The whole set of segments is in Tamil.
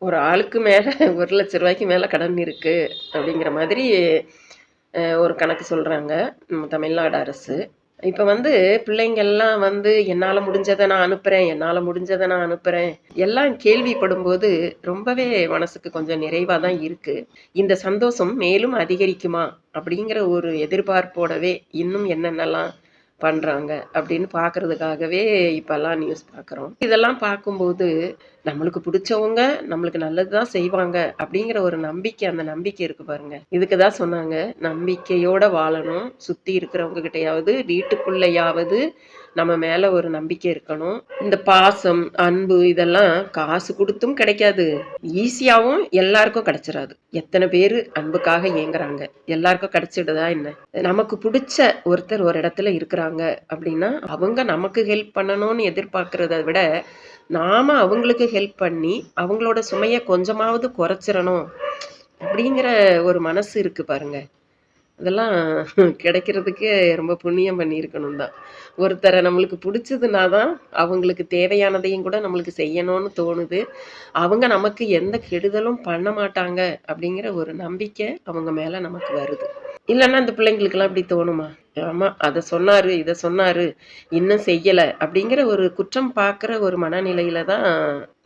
ஒரு ஆளுக்கு மேல ரூ. 1,00,000 மேல கடன் இருக்கு அப்படிங்கிற மாதிரி ஒரு கணக்கு சொல்றாங்க. நம்ம தமிழ்நாடு அரசு. இப்ப வந்து பிள்ளைங்கள்லாம் வந்து என்னால முடிஞ்சத நான் அனுப்புறேன், என்னால முடிஞ்சத நான் அனுப்புறேன். எல்லாம் கேள்விப்படும்போது ரொம்பவே மனசுக்கு கொஞ்சம் நிறைவா தான் இருக்கு. இந்த சந்தோஷம் மேலும் அதிகரிக்குமா? அப்படிங்கிற ஒரு எதிர்பார்ப்போடவே இன்னும் என்னென்னலாம் பண்றாங்க அப்படின்னு பார்க்கறதுக்காகவே இப்பல்லாம் நியூஸ் பார்க்குறோம். இதெல்லாம் பார்க்கும்போது நம்மளுக்கு புடிச்சவங்க நம்மளுக்கு நல்லது தான் செய்வாங்க அப்படிங்கிற ஒரு நம்பிக்கை, அந்த நம்பிக்கை இருக்கு பாருங்க. இதுக்கு தான் சொன்னாங்க, நம்பிக்கையோட வாழணும். சுத்தி இருக்கிறவங்க கிட்டயாவது, வீட்டுக்குள்ளயாவது நம்ம மேல ஒரு நம்பிக்கை இருக்கணும். இந்த பாசம், அன்பு இதெல்லாம் காசு குடுத்தும் கிடைக்காது. ஈஸியாவும் எல்லாருக்கும் கிடைச்சிராது. எத்தன பேரு அன்புக்காக ஏங்குறாங்க. எல்லாருக்கும் கிடைச்சிடுதா என்ன? நமக்கு புடிச்ச ஒருத்தர் ஒரு இடத்துல இருக்கிறாங்க அப்படின்னா, அவங்க நமக்கு ஹெல்ப் பண்ணணும்னு எதிர்பார்க்கிறத விட, நாம அவங்களுக்கு ஹெல்ப் பண்ணி, அவங்களோட சுமைய கொஞ்சமாவது குறைச்சிறணும் அப்படிங்கிற ஒரு மனசு இருக்கு பாருங்க. அதெல்லாம் கிடைக்கிறதுக்கே ரொம்ப புண்ணியம் பண்ணியிருக்கணும் தான். ஒருத்தர நம்மளுக்கு புடிச்சதுனா தான், அவங்களுக்கு தேவையானதையும் கூட நம்மளுக்கு செய்யணும்னு தோணுது. அவங்க நமக்கு எந்த கெடுதலும் பண்ண மாட்டாங்க அப்படிங்கிற ஒரு நம்பிக்கை அவங்க மேல நமக்கு வருது. இல்லன்னா இந்த பிள்ளைங்களுக்கெல்லாம் இப்படி தோணுமா? ஆமா, அத சொன்னாரு, இத சொன்னாரு, இன்னும் செய்யல அப்படிங்கிற ஒரு குற்றம் பார்க்கிற ஒரு மனநிலையில தான்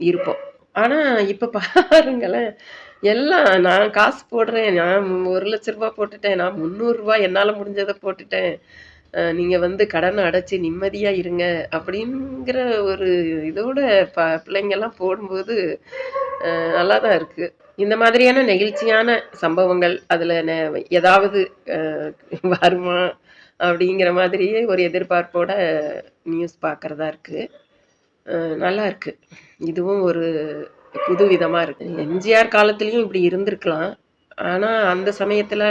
இருப்போம். ஆனா இப்ப பாருங்களேன், எல்லாம் நான் காசு போடுறேன், நான் ரூ. 1,00,000 போட்டுட்டேன், நான் ரூ. 300 என்னால முடிஞ்சத போட்டுட்டேன். நீங்க வந்து கடன அடைச்சு நிம்மதியா இருங்க அப்படிங்கிற ஒரு இதோட பிள்ளைங்கலாம் போடும்போது நல்லா தான் இருக்கு. இந்த மாதிரியான நெகிழ்ச்சியான சம்பவங்கள் அதுல ஏதாவது அ வருமா? அப்படிங்கிற மாதிரியே ஒரு எதிர்பார்ப்போட நியூஸ் பார்க்கறதா இருக்கு. அ நல்லா இருக்கு. இதுவும் ஒரு புதுவிதமா இருக்கு. எம்ஜிஆர் காலத்திலயும் இப்படி இருந்திருக்கலாம். ஆனா, அந்த சமயத்துல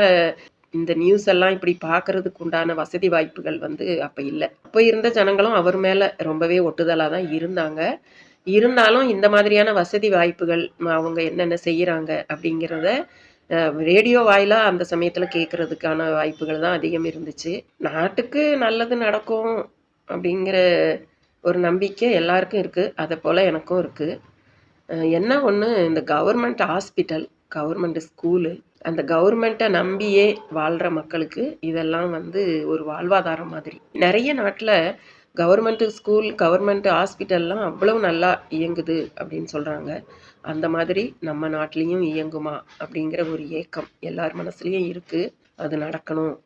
இந்த நியூஸ் எல்லாம் இப்படி பார்க்கறதுக்கு உண்டான வசதி வாய்ப்புகள் வந்து அப்ப இல்ல. அப்ப இருந்த ஜனங்களும் அவர் மேல ரொம்பவே ஒட்டுதலா தான் இருந்தாங்க. இருந்தாலும் இந்த மாதிரியான வசதி வாய்ப்புகள், அவங்க என்னென்ன செய்யறாங்க அப்படிங்கிறத அ ரேடியோ வாயிலா அந்த சமயத்துல கேட்கறதுக்கான வாய்ப்புகள் தான் அதிகம் இருந்துச்சு. நாட்டுக்கு நல்லது நடக்கும் அப்படிங்கிற ஒரு நம்பிக்கை எல்லாருக்கும் இருக்கு. அதப்போல எனக்கும் இருக்கு. என்ன ஒண்ணு இந்த கவர்மெண்ட் ஹாஸ்பிட்டல், கவர்மெண்ட் ஸ்கூலு, அந்த கவர்மெண்ட்ட நம்பியே வாழ்ற மக்களுக்கு இதெல்லாம் வந்து ஒரு வாழ்வாதாரம் மாதிரி. நெறைய நாட்ல கவர்மெண்ட் ஸ்கூல், கவர்மெண்ட் ஹாஸ்பிட்டல்லாம் அவ்வளவு நல்லா இயங்குது அப்படின்னு சொல்றாங்க. அந்த மாதிரி நம்ம நாட்டிலயும் இயங்குமா? அப்படிங்கிற ஒரு ஏக்கம் எல்லார் மனசுலயும் இருக்கு. அது நடக்கணும்.